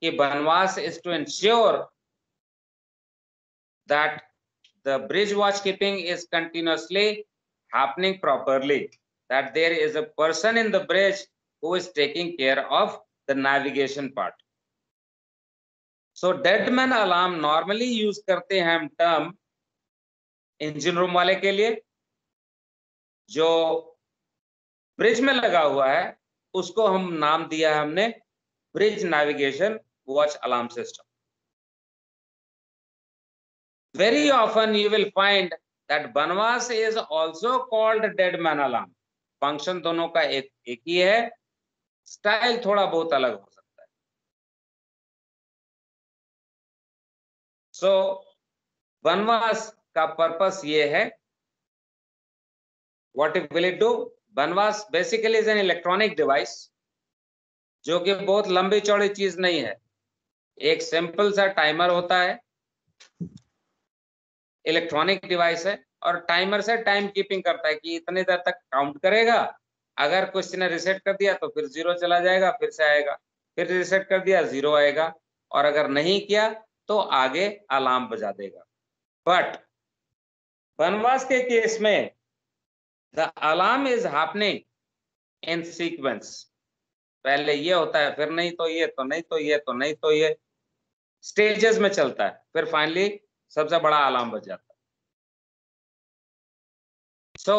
कि बनवास is to ensure that the bridge watchkeeping is continuously happening properly, that there is a person in the bridge who is taking care of the navigation part. So deadman alarm normally use करते हैं हम term engine room वाले के लिए, जो bridge में लगा हुआ है उसको हम नाम दिया है हमने bridge navigation watch alarm system. Very often you will find that Banwas is also called dead man alarm. Function दोनों का एक ही है, स्टाइल थोड़ा बहुत अलग हो सकता है. So Banwas का पर्पस ये है. What will it do? Banwas basically is an electronic device जो कि बहुत लंबी चौड़ी चीज नहीं है. एक सिंपल सा टाइमर होता है, इलेक्ट्रॉनिक डिवाइस है और टाइमर से टाइम कीपिंग करता है कि इतने देर तक काउंट करेगा. अगर किसी ने रिसेट कर दिया तो फिर 0 चला जाएगा, फिर से आएगा, फिर रिसेट कर दिया 0 आएगा, और अगर नहीं किया तो आगे अलार्म बजा देगा. बट बनवास के केस में the alarm is happening in sequence. पहले ये होता है, फिर नहीं तो ये, तो नहीं तो ये, तो नहीं तो ये, स्टेजेस में चलता है, फिर फाइनली सबसे बड़ा अलार्म बज जाता है. So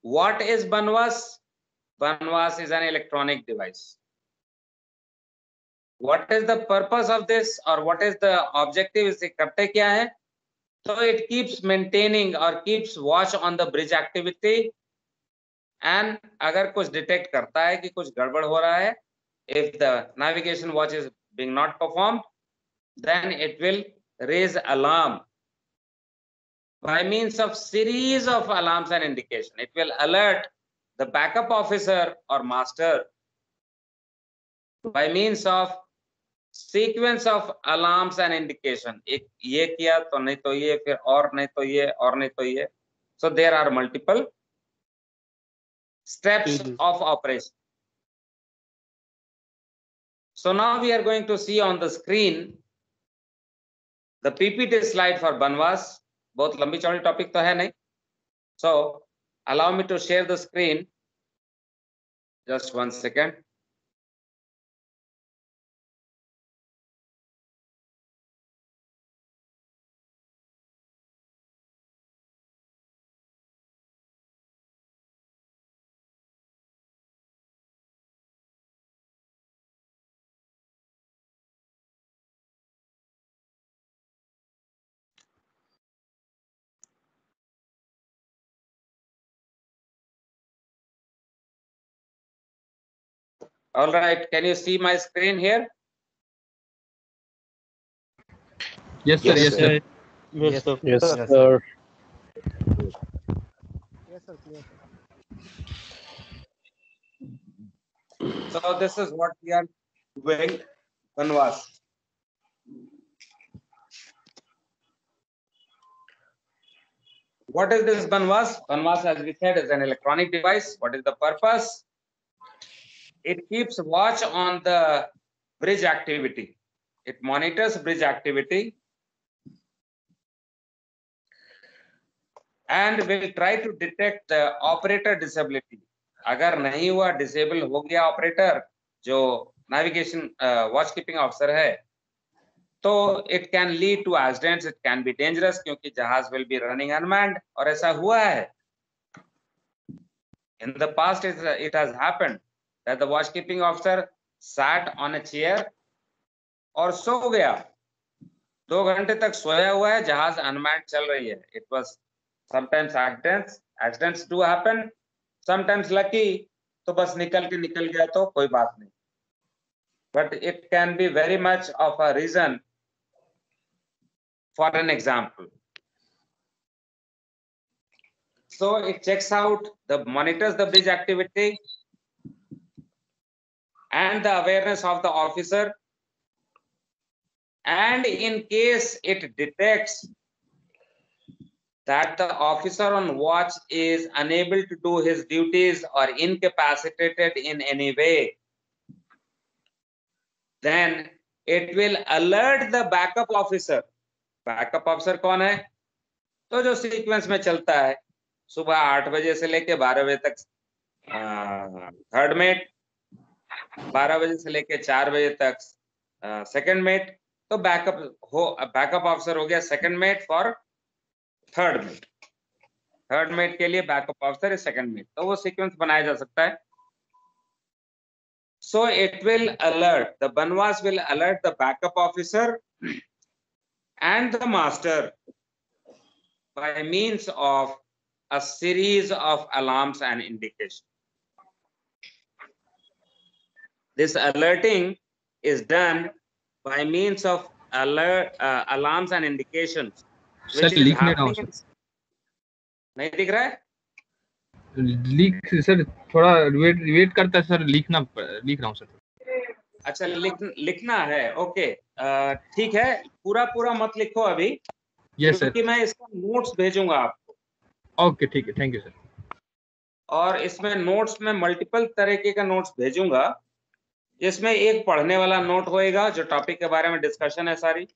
what is Banwas? Banwas is an electronic device. What is the purpose of this or what is the objective? इसे करते क्या है? So it keeps maintaining or keeps watch on the bridge activity, and अगर कुछ detect करता है कि कुछ गड़बड़ हो रहा है, if the navigation watch is being not performed, then it will raise alarm by means of series of alarms and indication. It will alert the backup officer or master by means of sequence of alarms and indication. एक ये किया तो नहीं तो ये, फिर और नहीं तो ये, और नहीं तो ये. So there are multiple steps of operation. So now we are going to see on the screen the PPT slide for Banwas. बहुत लंबी चौड़ी टॉपिक तो है नहीं. So allow me to share the screen. Just 1 second. All right, can you see my screen here? Yes, sir. Yes, sir. Yes, sir. Yes, Yes, sir. sir. Yes, sir. Clear. So this is what we are doing. Banwas. What is this Banwas? Banwas, as we said, is an electronic device. What is the purpose? It keeps watch on the bridge activity. It monitors bridge activity and will try to detect the operator disability. अगर नहीं हुआ, disable हो गया operator जो navigation watch keeping officer है, तो it can lead to accidents, it can be dangerous, क्योंकि जहाज विल बी रनिंग अनमैन्ड. और ऐसा हुआ है. In the past it has happened that the watch keeping officer sat on a chair और सो गया. 2 घंटे तक सोया हुआ है, जहाज अनमैन्ड चल रही है. It was sometimes accidents do happen, sometimes lucky, तो बस निकल गया तो कोई बात नहीं. But it can be very much of a reason. For an example, so it checks out, monitors the bridge activity and the awareness of the officer, and in case it detects that the officer on watch is unable to do his duties or incapacitated in any way, then it will alert the backup officer. Backup officer कौन है? तो जो sequence में चलता है, सुबह 8 बजे से लेके 12 बजे तक थर्ड मेट, 12 बजे से लेके 4 बजे तक सेकंड मेट. तो बैकअप ऑफिसर हो गया second mate for third mate. Third mate के लिए बैकअप ऑफिसर है सेकंड मेट. तो वो सीक्वेंस बनाया जा सकता है. So it will alert, the Banwas will alert the backup officer and the master by means of a series of alarms and indications. This alerting is done by means of alarms and indications, which sir is लिख नहीं रहा हूँ happening. Sir, नहीं दिख रहा है? लिख sir थोड़ा वेट करता है सर, लिख रहा हूँ सर। अच्छा लिखना है, ओके ठीक है, पूरा मत लिखो अभी, यस सर, क्योंकि मैं इसका नोट्स भेजूंगा आपको। ओके ठीक है, थैंक यू सर। और इसमें नोट्स में मल्टीपल तरीके का नोट्स भेजूंगा, जिसमें एक पढ़ने वाला नोट होएगा जो टॉपिक के बारे में डिस्कशन है सारी,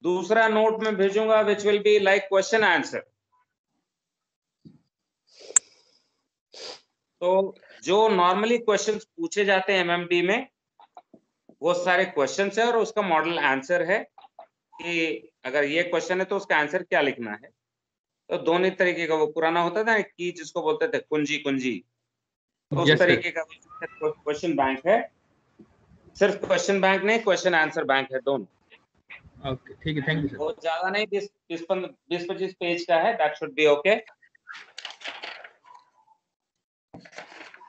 दूसरा नोट में भेजूंगा which will be like question answer. तो जो नॉर्मली क्वेश्चंस पूछे जाते हैं एमएमपी में, वो सारे क्वेश्चंस है और उसका मॉडल आंसर है कि अगर ये क्वेश्चन है तो उसका आंसर क्या लिखना है। तो दोनों तरीके का, वो पुराना होता था कि जिसको बोलते थे कुंजी, तो उस तरीके का क्वेश्चन बैंक है। सिर्फ क्वेश्चन बैंक नहीं, क्वेश्चन आंसर बैंक है दोनों। ओके ठीक है, थैंक यू सर। वो ज्यादा नहीं, 20-25 पेज का है, दैट शुड बी ओके।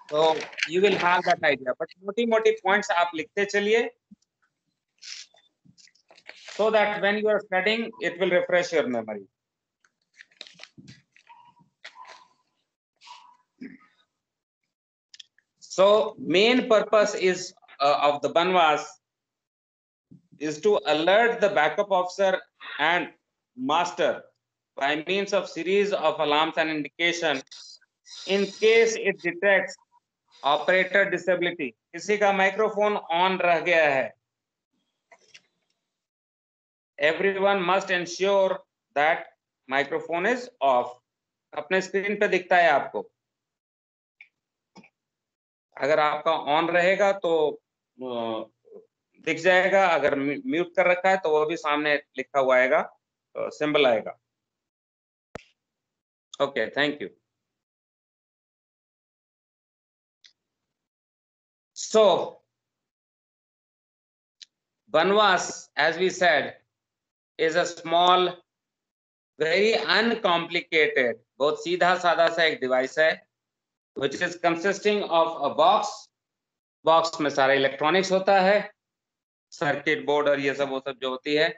तो you will have that idea, but मोटी पॉइंट्स आप लिखते चलिए, so that when you are studying it will refresh your memory. So main purpose is of the Banwas is to alert the backup officer and master by means of series of alarms and indication in case it detects operator disability. किसी का microphone on रह गया है, everyone must ensure that microphone is off. अपने screen पे दिखता है आपको, अगर आपका ऑन रहेगा तो दिख जाएगा, अगर म्यूट कर रखा है तो वो भी सामने लिखा हुआ आएगा, सिंबल आएगा। Okay, thank you. So Banwas, as we said, is a small, very uncomplicated, बहुत सीधा साधा सा एक डिवाइस है, which is consisting of a box. Box में सारा इलेक्ट्रॉनिक्स होता है, सर्किट बोर्ड और ये सब वो सब जो होती है।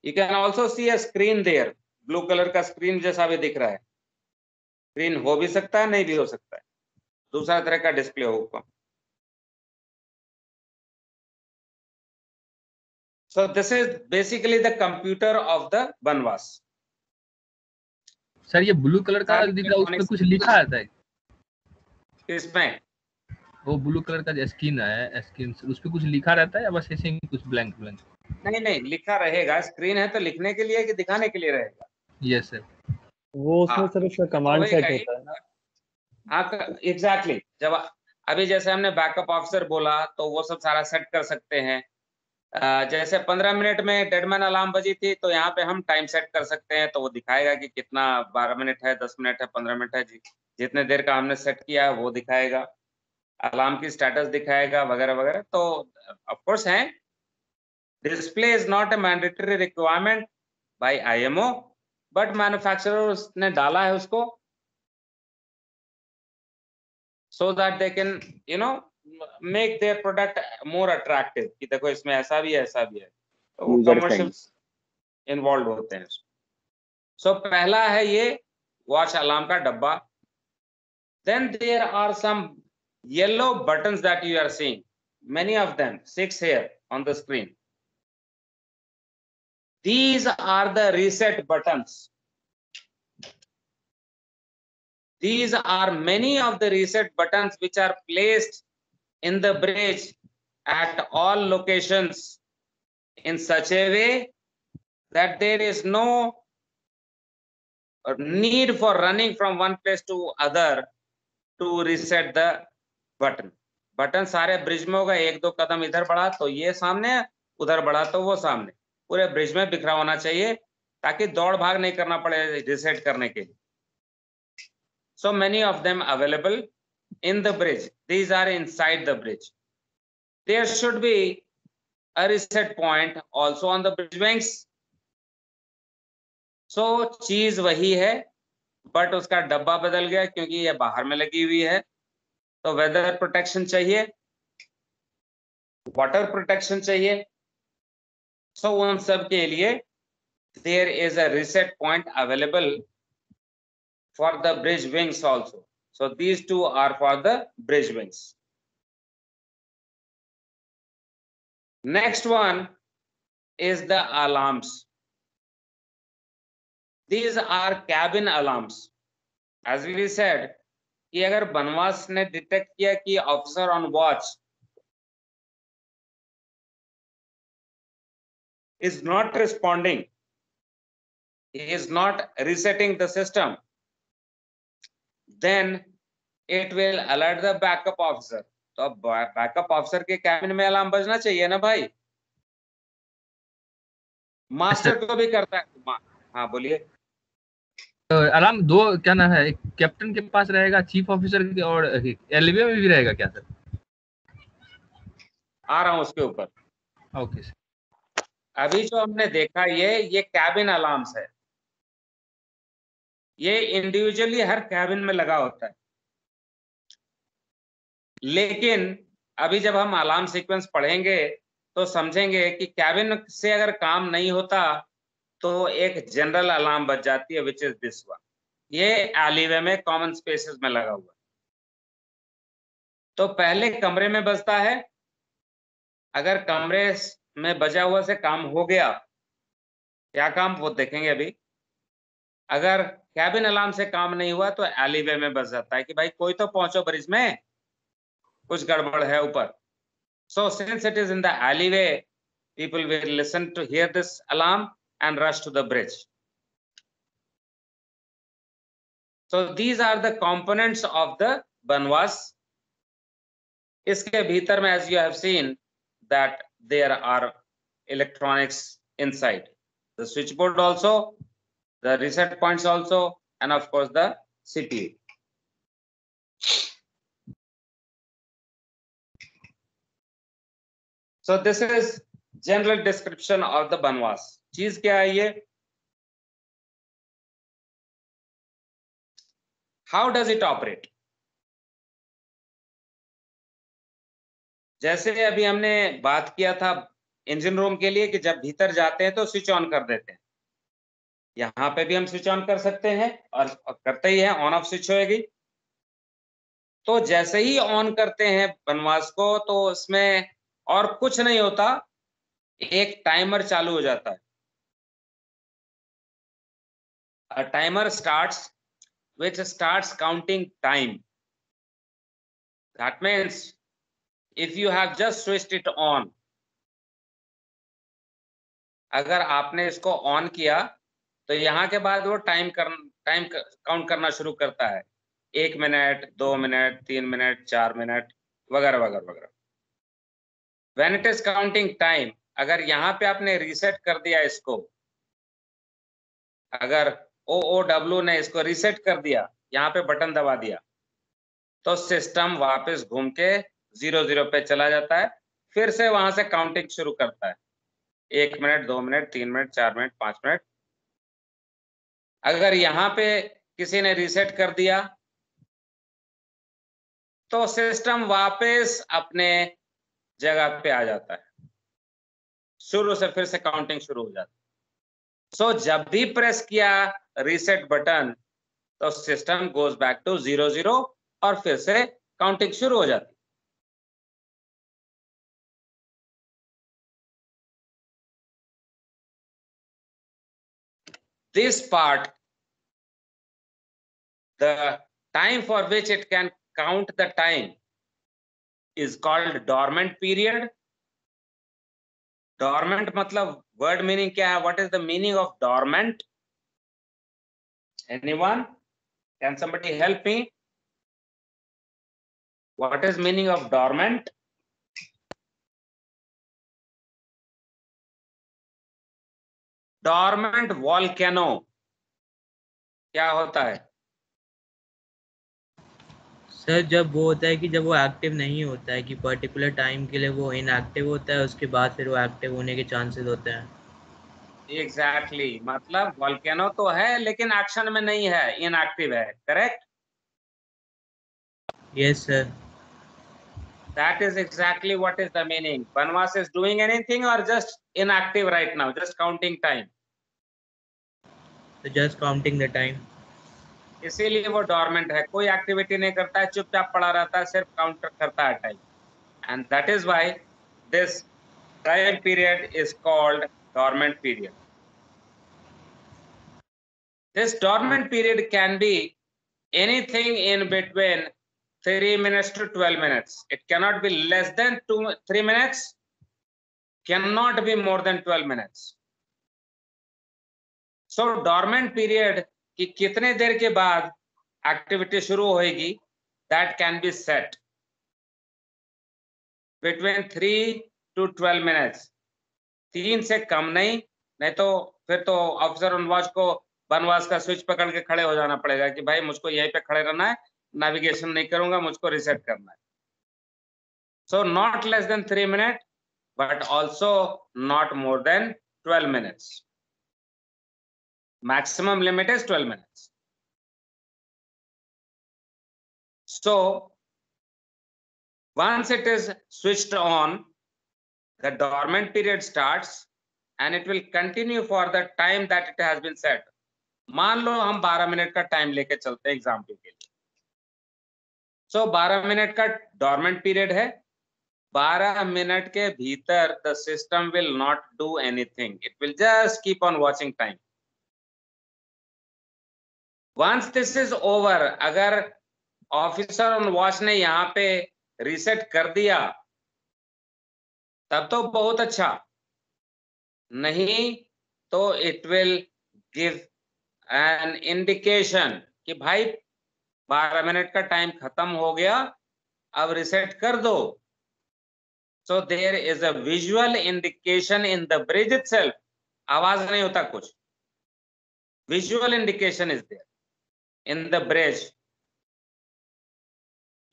You can also see a screen there, blue colour का स्क्रीन जैसा भी दिख रहा है। स्क्रीन हो भी सकता है, नहीं भी हो सकता है, दूसरा तरह का डिस्प्ले होगा। So this is basically the computer of the Banwas. Sir ये ब्लू कलर का दिख रहा है, उसमें कुछ लिखा रहता है इसमें? वो ब्लू कलर का स्क्रीन है, स्क्रीन उस पे कुछ लिखा रहता है या बस ऐसे ही कुछ ब्लैंक? नहीं, लिखा रहेगा। स्क्रीन है तो लिखने के लिए कि दिखाने के लिए रहेगा? Yes sir. वो उसमें सर उसका कमांड सेट होता है ना। हाँ एग्जैक्टली, जब अभी जैसे हमने बैकअप ऑफिसर बोला तो वो सब सारा सेट कर सकते हैं। जैसे 15 मिनट में डेडमैन अलार्म बजी थी तो यहाँ पे हम टाइम सेट कर सकते हैं, तो वो दिखाएगा कि कितना 12 मिनट है, 10 मिनट है, 15 मिनट है, जितने देर का हमने सेट किया है वो दिखाएगा, अलार्म की स्टेटस दिखाएगा वगैरह वगैरह। तो ऑफ कोर्स है, display is not a mandatory requirement by IMO, but manufacturer ने डाला है उसको so that they can make their product more attractive, कि देखो इसमें ऐसा भी है, ऐसा भी है, तो वो कमर्शियल्स इन्वॉल्व होते हैं। सो पहला है ये वॉच अलार्म का डब्बा। Then there are some yellow buttons that you are seeing, many of them, 6 here on the screen. These are the reset buttons. These are many of the reset buttons which are placed in the bridge at all locations in such a way that there is no need for running from one place to other to reset the button. Button सारे bridge में होगा, एक दो कदम इधर बढ़ा तो ये सामने, उधर बढ़ा तो वो सामने, पूरे ब्रिज में बिखरा होना चाहिए ताकि दौड़ भाग नहीं करना पड़े रिसेट करने के लिए। So many of them available in the bridge. These are inside the bridge. There should be a reset point also on the bridge wings. So चीज वही है, बट उसका डब्बा बदल गया क्योंकि ये बाहर में लगी हुई है. तो वेदर प्रोटेक्शन चाहिए, वाटर प्रोटेक्शन चाहिए. सो उन सब के लिए there is a reset point available for the bridge wings also. So these two are for the bridge wings. Next one is the alarms. These are cabin alarms. As we said, कि अगर बनवास ने detect किया कि officer on watch is not responding, he is not resetting the system, then it will alert the backup officer. तो अब backup officer के cabin में अलार्म बजना चाहिए ना भाई. मास्टर को भी करता है. हाँ बोलिए. अलार्म दो क्या ना है, एक कैप्टन के पास रहेगा, चीफ ऑफिसर के, और एलबीए में भी रहेगा क्या सर? आ रहा हूं उसके ऊपर. Okay sir. अभी जो हमने देखा ये कैबिन अलार्म्स है. ये इंडिविजुअली हर कैबिन में लगा होता है. लेकिन अभी जब हम अलार्म सीक्वेंस पढ़ेंगे तो समझेंगे कि कैबिन से अगर काम नहीं होता तो एक जनरल अलार्म बज जाती है, विच इज दिस वन. ये एलीवे में कॉमन स्पेसेस में लगा हुआ है. तो पहले कमरे में बजता है. अगर कमरे में बजा हुआ से काम हो गया, क्या काम वो देखेंगे अभी. अगर कैबिन अलार्म से काम नहीं हुआ तो एलीवे में बज जाता है कि भाई कोई तो पहुंचो ब्रिज में, कुछ गड़बड़ है ऊपर. So since it is in the alleyway, people will listen to hear this alarm and rush to the bridge. So these are the components of the banwas. इसके भीतर में as you have seen that there are electronics inside, the switchboard also, the reset points also, and of course the CPU. So this is general description of the banwas. चीज क्या है ये? How does it operate? जैसे अभी हमने बात किया था इंजन रूम के लिए कि जब भीतर जाते हैं तो स्विच ऑन कर देते हैं. यहाँ पे भी हम स्विच ऑन कर सकते हैं और करते ही है, ऑन ऑफ स्विच होएगी. तो जैसे ही ऑन करते हैं बनवास को तो उसमें और कुछ नहीं होता, एक टाइमर चालू हो जाता है. A timer starts which starts counting time. That means if you have just switched it on, अगर आपने इसको ऑन किया तो यहाँ के बाद वो टाइम काउंट करना शुरू करता है. 1 मिनट, 2 मिनट, 3 मिनट, 4 मिनट वगैरह वगैरह वगैरह. When it is counting time, अगर यहाँ पे आपने रीसेट कर दिया इसको, अगर OOW ने इसको रीसेट कर दिया, यहाँ पे बटन दबा दिया, तो सिस्टम वापस घूम के 00 पे चला जाता है. फिर से वहां से काउंटिंग शुरू करता है. 1 minute, 2 minute, 3 minute, 4 minute, 5 minute. अगर यहाँ पे किसी ने रीसेट कर दिया तो सिस्टम वापस अपने जगह पे आ जाता है. शुरू से फिर से काउंटिंग शुरू हो जाती है. सो जब भी प्रेस किया रीसेट बटन तो सिस्टम गोज बैक टू 00 और फिर से काउंटिंग शुरू हो जाती. This part, the time for which it can count the time is called dormant period. Dormant मतलब word meaning क्या है? What is the meaning of dormant? Anyone? Can somebody help me? What is meaning of dormant? Dormant volcano क्या होता है? Sir जब वो होता है कि जब वो एक्टिव नहीं होता है, कि पर्टिकुलर टाइम के लिए वो इनएक्टिव होता है, उसके बाद फिर वो एक्टिव होने के चांसेस होते हैं। एग्जैक्टली मतलब वोल्केनो तो है लेकिन एक्शन में नहीं है, इनएक्टिव है, correct? Yes sir. That is exactly what is the meaning. Banvas is doing anything or just inactive right now, just counting time. So just counting the time. इसीलिए वो डॉर्मेंट है, कोई एक्टिविटी नहीं करता है, चुपचाप पड़ा रहता है, सिर्फ काउंटर करता है time. And that is why this time period is called dormant period. This dormant period can be anything in between 3 minutes to 12 minutes. It cannot be less than 3 minutes, cannot be more than 12 minutes. So dormant period कि कितने देर के बाद activity शुरू होगी, that can be set between 3 to 12 minutes. 3 से कम नहीं तो फिर तो ऑफिसर ऑन वॉच को बनवास का स्विच पकड़ के खड़े हो जाना पड़ेगा कि भाई मुझको यहीं पे खड़े रहना है, नेविगेशन नहीं करूंगा, मुझको रिसेट करना है. So not less than 3 minutes, but also not more than 12 minutes. Maximum limit is 12 minutes. So once it is switched on, the dormant period starts and it will continue for the time that it has been set. मान लो हम 12 minute का time लेके चलते हैं example के लिए. So 12 minute का dormant period है. 12 मिनट के भीतर the system will not do anything. It will just keep on watching time. Once this is over, अगर ऑफिसर ऑन वॉच ने यहाँ पे रीसेट कर दिया तब तो बहुत अच्छा, नहीं तो it will give an indication कि भाई 12 मिनट का टाइम खत्म हो गया, अब रिसेट कर दो. So there is a visual indication in the bridge itself. आवाज नहीं होता कुछ. Visual indication is there in the bridge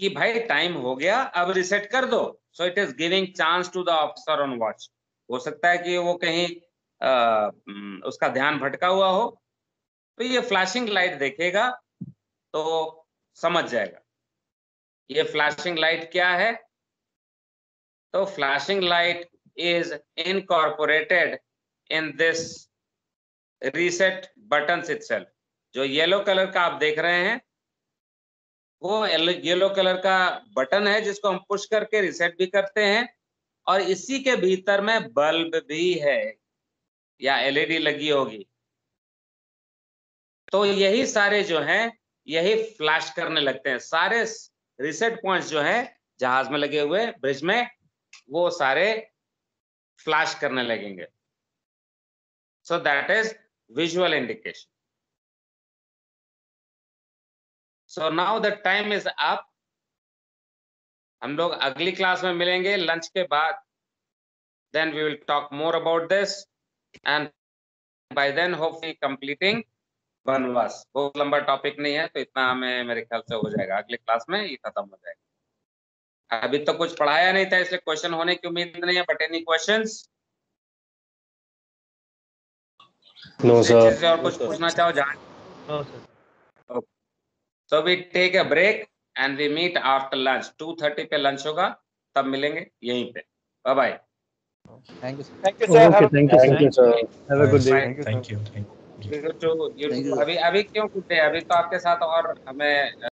कि भाई टाइम हो गया, अब रिसेट कर दो. So it is giving chance to the officer on watch. हो सकता है कि वो कहीं उसका ध्यान भटका हुआ हो, तो ये फ्लैशिंग लाइट देखेगा तो समझ जाएगा. ये फ्लैशिंग लाइट क्या है? तो flashing light is incorporated in this reset buttons itself. जो येलो कलर का आप देख रहे हैं वो येलो कलर का बटन है जिसको हम पुश करके रिसेट भी करते हैं, और इसी के भीतर में बल्ब भी है या एलईडी लगी होगी. तो यही सारे जो हैं यही फ्लैश करने लगते हैं. सारे रिसेट पॉइंट्स जो हैं जहाज में लगे हुए ब्रिज में वो सारे फ्लैश करने लगेंगे. So that is visual indication. So now the time is up. हम लोग अगली क्लास में मिलेंगे लंच के बाद. Then we will talk more about this and by then hopefully completing बनवास. बहुत लंबा टॉपिक नहीं है तो इतना हमें मेरे ख्याल से हो जाएगा. अगले क्लास में ये खत्म हो जाएगा. अभी तो कुछ पढ़ाया नहीं था इसलिए क्वेश्चन होने की उम्मीद नहीं है. But any questions? No sir. और कुछ पूछना चाहो जान? No sir. So we take a break and we meet after lunch. 2:30 पे लंच होगा, तब मिलेंगे यहीं पे. Bye bye. Thank you, sir. Thank you, sir. Okay, thank you, Thank you, sir. Have a good day. Bye. Thank you. You too. अभी क्यों पूछे? अभी तो आपके साथ और हमें